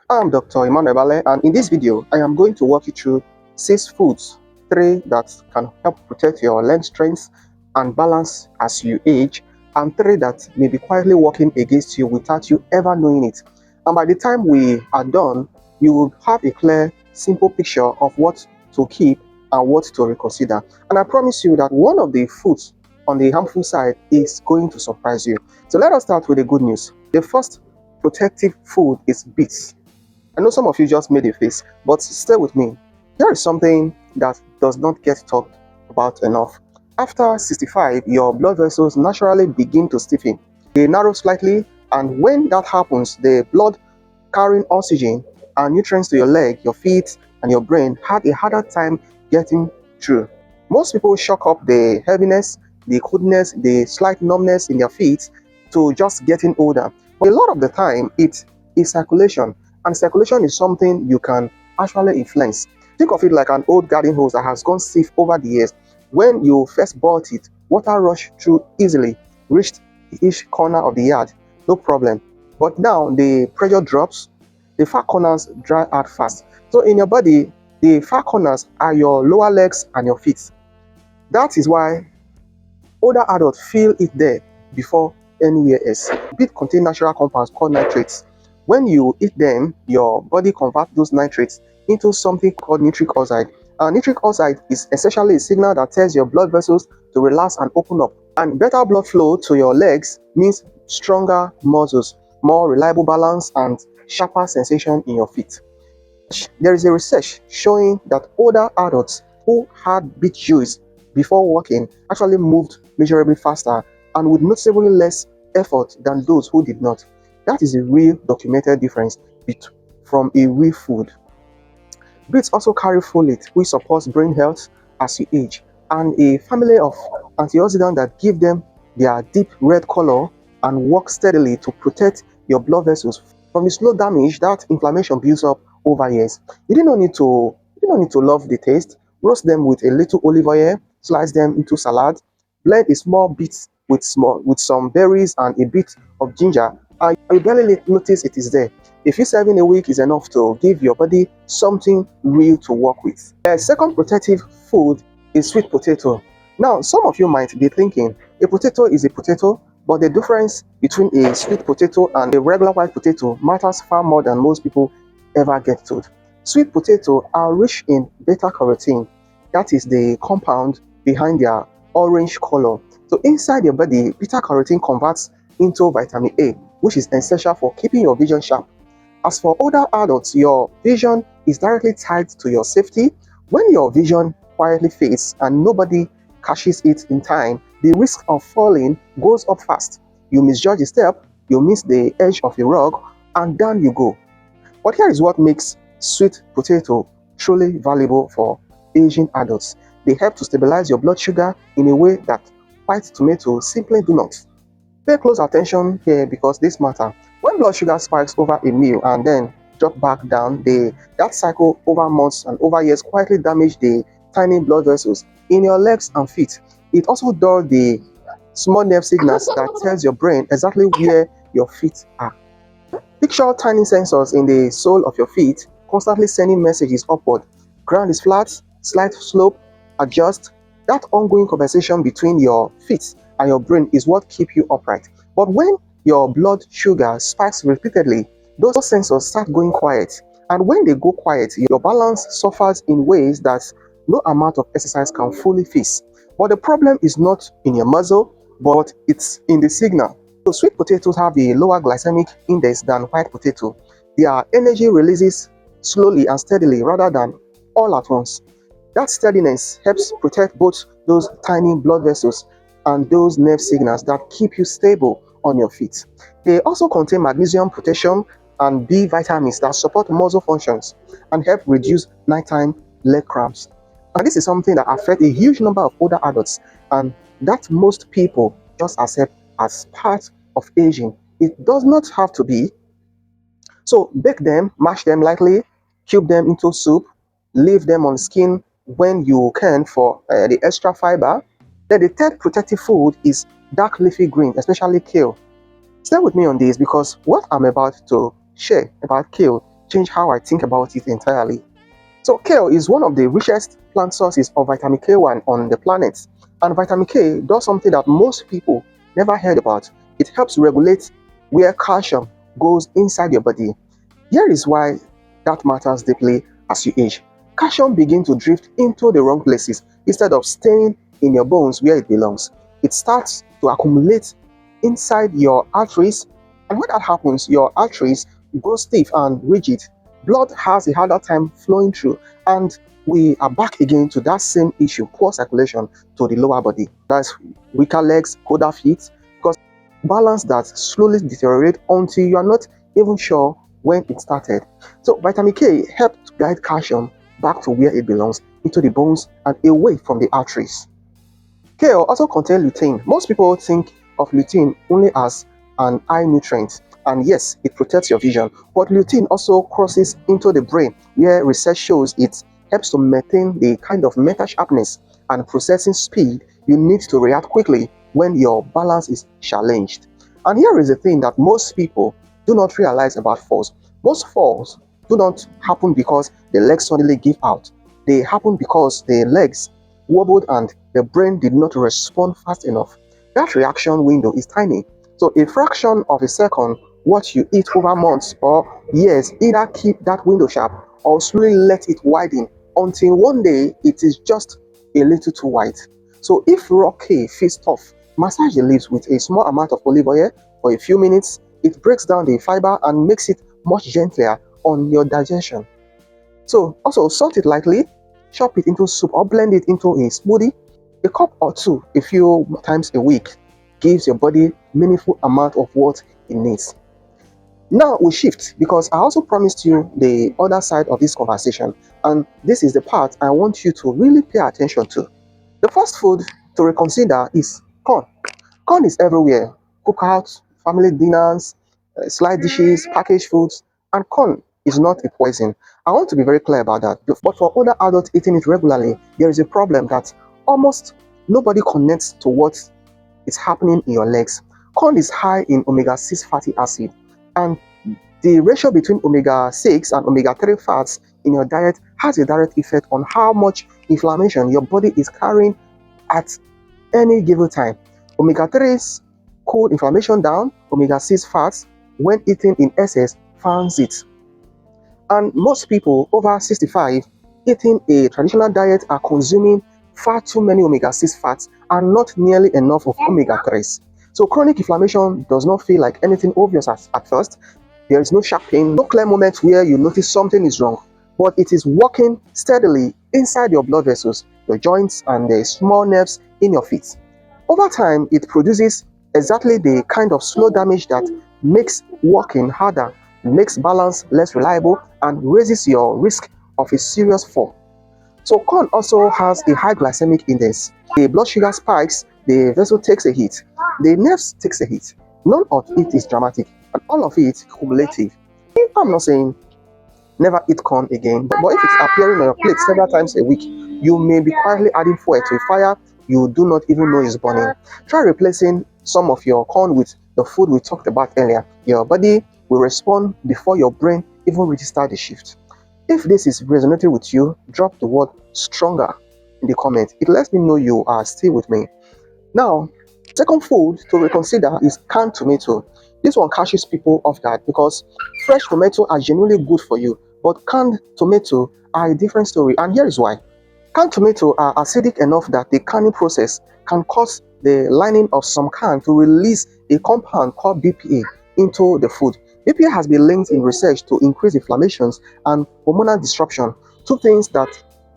I'm Dr. Bale, and in this video, I am going to walk you through 6 foods, 3 that can help protect your lens strength and balance as you age, and 3 that may be quietly working against you without you ever knowing it. And by the time we are done, you will have a clear, simple picture of what to keep and what to reconsider. And I promise you that one of the foods on the harmful side is going to surprise you. So let us start with the good news. The first protective food is beets. I know some of you just made a face, but stay with me. Here is something that does not get talked about enough. After 65, your blood vessels naturally begin to stiffen. They narrow slightly, and when that happens, the blood carrying oxygen and nutrients to your leg, your feet, and your brain had a harder time getting through. Most people chalk up the heaviness, the coldness, the slight numbness in their feet to just getting older. But a lot of the time, it is circulation. And circulation is something you can actually influence. Think of it like an old garden hose that has gone stiff over the years. When you first bought it, water rushed through easily, reached each corner of the yard, no problem. But now the pressure drops, the far corners dry out fast. So in your body, the far corners are your lower legs and your feet. That is why older adults feel it there before anywhere else. Beet contain natural compounds called nitrates. When you eat them, your body converts those nitrates into something called nitric oxide. Nitric oxide is essentially a signal that tells your blood vessels to relax and open up. And better blood flow to your legs means stronger muscles, more reliable balance, and sharper sensation in your feet. There is a research showing that older adults who had beet juice before walking actually moved measurably faster and with noticeably less effort than those who did not. That is a real documented difference from a real food. Beets also carry folate, which supports brain health as you age, and a family of antioxidants that give them their deep red color and work steadily to protect your blood vessels from the slow damage that inflammation builds up over years. You do not need to love the taste. Roast them with a little olive oil, slice them into salad, blend a small bit with some berries and a bit of ginger, and you barely notice it is there. A few serving a week is enough to give your body something real to work with. The second protective food is sweet potato. Now, some of you might be thinking, a potato is a potato, but the difference between a sweet potato and a regular white potato matters far more than most people ever get told. Sweet potatoes are rich in beta-carotene. That is the compound behind their orange color. So inside your body, beta-carotene converts into vitamin A, which is essential for keeping your vision sharp. As for older adults, your vision is directly tied to your safety. When your vision quietly fades and nobody catches it in time, the risk of falling goes up fast. You misjudge a step, you miss the edge of a rug, and down you go. But here is what makes sweet potato truly valuable for aging adults. They help to stabilize your blood sugar in a way that white tomatoes simply do not. Pay close attention here because this matters. When blood sugar spikes over a meal and then drop back down, that cycle over months and over years quietly damage the tiny blood vessels in your legs and feet. It also dulls the small nerve signals that tells your brain exactly where your feet are. Picture tiny sensors in the sole of your feet constantly sending messages upward. Ground is flat, slight slope, adjust. That ongoing conversation between your feet and your brain is what keeps you upright. But when your blood sugar spikes repeatedly, those sensors start going quiet. And when they go quiet, your balance suffers in ways that no amount of exercise can fully fix. But the problem is not in your muscle, but it's in the signal. So sweet potatoes have a lower glycemic index than white potato. Their energy releases slowly and steadily rather than all at once. That steadiness helps protect both those tiny blood vessels and those nerve signals that keep you stable on your feet. They also contain magnesium, potassium, and B vitamins that support muscle functions and help reduce nighttime leg cramps. And this is something that affects a huge number of older adults and that most people just accept as part of aging. It does not have to be. So bake them, mash them lightly, cube them into soup, leave them on skin when you can for the extra fiber. Then the third protective food is dark leafy green, especially kale. Stay with me on this because what I'm about to share about kale changed how I think about it entirely. So kale is one of the richest plant sources of vitamin K1 on the planet. And vitamin K does something that most people never heard about. It helps regulate where calcium goes inside your body. Here is why that matters deeply as you age. Calcium begins to drift into the wrong places instead of staying in your bones where it belongs. It starts to accumulate inside your arteries, and when that happens, your arteries grow stiff and rigid. Blood has a harder time flowing through, and we are back again to that same issue: poor circulation to the lower body. That's weaker legs, colder feet, because balance that slowly deteriorate until you are not even sure when it started. So vitamin K helps guide calcium back to where it belongs, into the bones and away from the arteries. Kale also contains lutein. Most people think of lutein only as an eye nutrient, and yes, it protects your vision, but lutein also crosses into the brain, where research shows it helps to maintain the kind of mental sharpness and processing speed you need to react quickly when your balance is challenged. And here is the thing that most people do not realize about falls. Most falls do not happen because the legs suddenly give out. They happen because the legs wobbled and the brain did not respond fast enough. That reaction window is tiny. So a fraction of a second, what you eat over months or years, either keep that window sharp or slowly let it widen until one day it is just a little too wide. So if raw K feels tough, massage the leaves with a small amount of olive oil for a few minutes. It breaks down the fiber and makes it much gentler on your digestion. So also salt it lightly, chop it into soup or blend it into a smoothie. A cup or two a few times a week gives your body meaningful amount of what it needs. Now we shift, because I also promised you the other side of this conversation, and this is the part I want you to really pay attention to. The first food to reconsider is corn. Corn is everywhere: cookouts, family dinners, side dishes, packaged foods, and corn is not a poison. I want to be very clear about that. But for other adults eating it regularly, there is a problem that almost nobody connects to what is happening in your legs. Corn is high in omega-6 fatty acid, and the ratio between omega-6 and omega-3 fats in your diet has a direct effect on how much inflammation your body is carrying at any given time. Omega-3s cool inflammation down. Omega-6 fats, when eaten in excess, fans it. And most people over 65 eating a traditional diet are consuming far too many omega-6 fats and not nearly enough of omega-3s. So chronic inflammation does not feel like anything obvious at first. There is no sharp pain, no clear moment where you notice something is wrong, but it is working steadily inside your blood vessels, your joints, and the small nerves in your feet. Over time, it produces exactly the kind of slow damage that makes walking harder, makes balance less reliable, and raises your risk of a serious fall. So corn also has a high glycemic index. The blood sugar spikes, the vessel takes a hit, the nerves takes a hit. None of it is dramatic, and all of it cumulative. I'm not saying never eat corn again, but if it's appearing on your plate several times a week, you may be quietly adding fuel to a fire you do not even know is burning. Try replacing some of your corn with the food we talked about earlier. Your body will respond before your brain even registers the shift. If this is resonating with you, drop the word stronger in the comment. It lets me know you are still with me. Now, second food to reconsider is canned tomato. This one catches people off guard because fresh tomato are genuinely good for you, but canned tomato are a different story, and here is why. Canned tomato are acidic enough that the canning process can cause the lining of some can to release a compound called BPA into the food. BPA has been linked in research to increase inflammations and hormonal disruption, two things that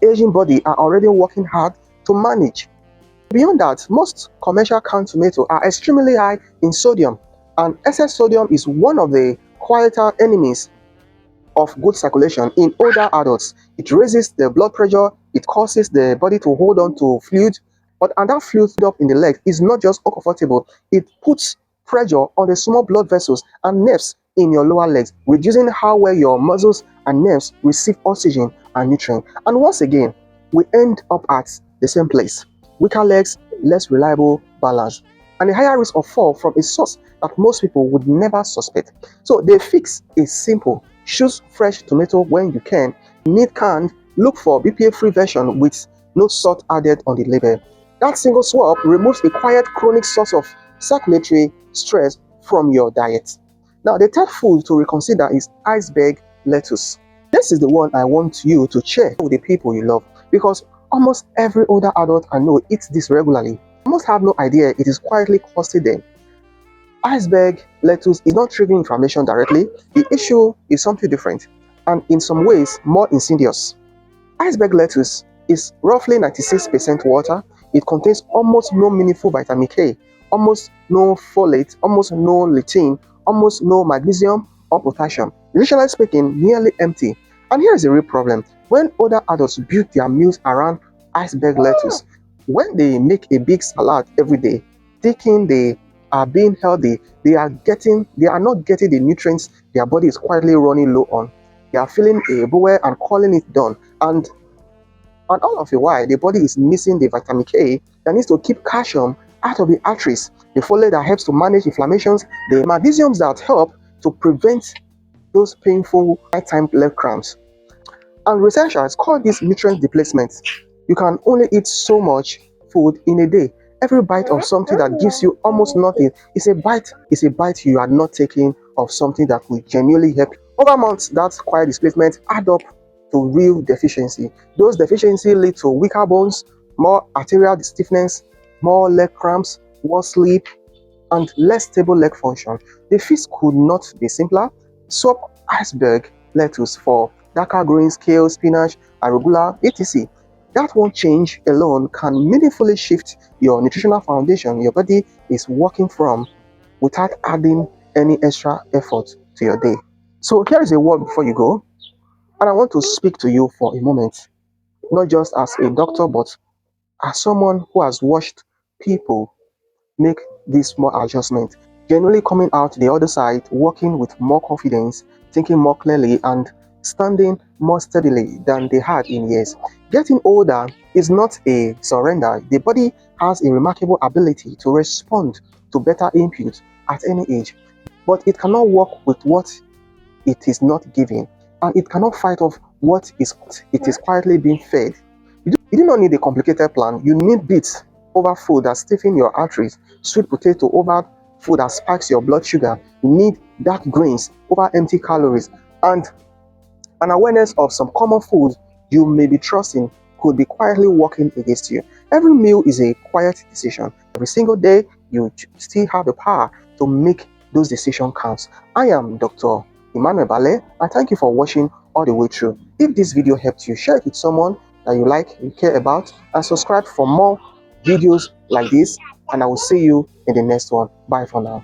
aging body are already working hard to manage. Beyond that, most commercial canned tomatoes are extremely high in sodium, and excess sodium is one of the quieter enemies of good circulation in older adults. It raises the blood pressure, it causes the body to hold on to fluid, and that fluid up in the leg is not just uncomfortable, it puts pressure on the small blood vessels and nerves in your lower legs, reducing how well your muscles and nerves receive oxygen and nutrients. And once again, we end up at the same place: weaker legs, less reliable balance, and a higher risk of fall from a source that most people would never suspect. So the fix is simple: Choose fresh tomato when you can. Need canned, look for BPA-free version with no salt added on the label. That single swap removes a quiet chronic source of circulatory stress from your diet. Now, the third food to reconsider is iceberg lettuce. This is the one I want you to share with the people you love, because almost every older adult I know eats this regularly. Most have no idea it is quietly costing them. Iceberg lettuce is not triggering inflammation directly. The issue is something different, and in some ways more insidious. Iceberg lettuce is roughly 96% water. It contains almost no meaningful vitamin K, almost no folate, almost no lutein, almost no magnesium or potassium. Nutritionally speaking, nearly empty. And here is the real problem. When older adults build their meals around iceberg lettuce, when they make a big salad every day, thinking they are being healthy, they are not getting the nutrients their body is quietly running low on. They are feeling a bowel and calling it done. And all of the while, the body is missing the vitamin K that needs to keep calcium out of the arteries, the folate that helps to manage inflammations, the magnesiums that help to prevent those painful nighttime leg cramps. And researchers call this nutrient displacement. You can only eat so much food in a day. Every bite of something that gives you almost nothing is a bite you are not taking of something that will genuinely help. Over months, that quiet displacement add up to real deficiency. Those deficiencies lead to weaker bones, more arterial stiffness, more leg cramps, worse sleep, and less stable leg function. The fix could not be simpler. Swap iceberg lettuce for darker greens, kale, spinach, arugula, etc. That one change alone can meaningfully shift your nutritional foundation your body is working from without adding any extra effort to your day. So here is a word before you go, and I want to speak to you for a moment, not just as a doctor, but as someone who has watched people make this small adjustment, generally coming out the other side, working with more confidence, thinking more clearly, and standing more steadily than they had in years. Getting older is not a surrender. The body has a remarkable ability to respond to better input at any age, but it cannot work with what it is not given, and it cannot fight off what it is quietly being fed. You do not need a complicated plan. You need beets over food that stiffen your arteries, sweet potato over food that spikes your blood sugar. You need dark greens over empty calories, and an awareness of some common foods you may be trusting could be quietly working against you. Every meal is a quiet decision. Every single day, you still have the power to make those decisions count. I am Dr. Emmanuel Bale, and thank you for watching all the way through. If this video helped you, share it with someone that you like, you care about, and subscribe for more videos like this, and I will see you in the next one. Bye for now.